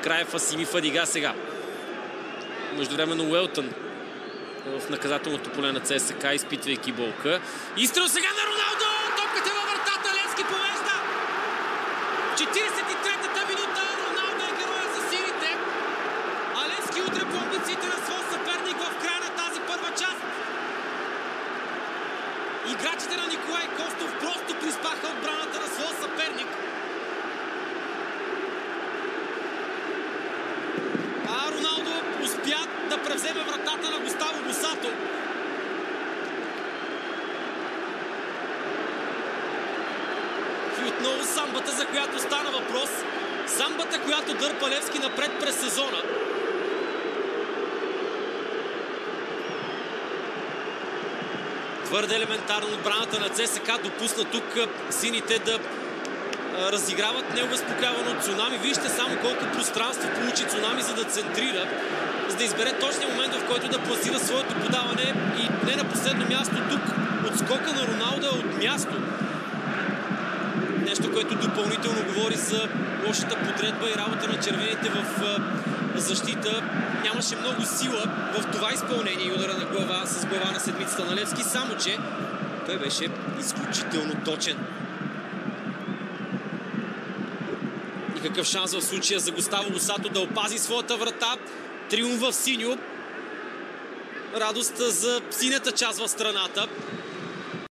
Краев, Асими Фадига сега. Междувременно Уелтън в наказателното поле на ЦСКА, изпитвайки болка. Изстрел сега на Роналдо! Топката във вратата, Левски повежда! 43-та минута, Роналдо е героя за сините. А Левски удря по амбициите на своя съперник в края на тази първа част. Играчите на Николай Костов просто приспаха отбраната на своя съперник. А Роналдо успя да превземе вратата на Густаво Босато. И отново самбата, за която стана въпрос. Самбата, която дърпа Левски напред през сезона. Твърде елементарно отбраната на ЦСКА допусна тук сините да разиграват необезпокоявано Цунами. Вижте само колко пространство получи Цунами, за да центрира, за да избере точния момент, в който да пласира своето подаване. И не на последно място тук отскока на Роналдо е от място. Нещо, което допълнително говори за лошата подредба и работа на червените в защита. Нямаше много сила в това изпълнение и удара на глава с глава на седмицата на Левски, само че той беше изключително точен. Никакъв шанс в случая за Густаво Босато да опази своята врата. Триумф в синьо. Радост за синята част в страната.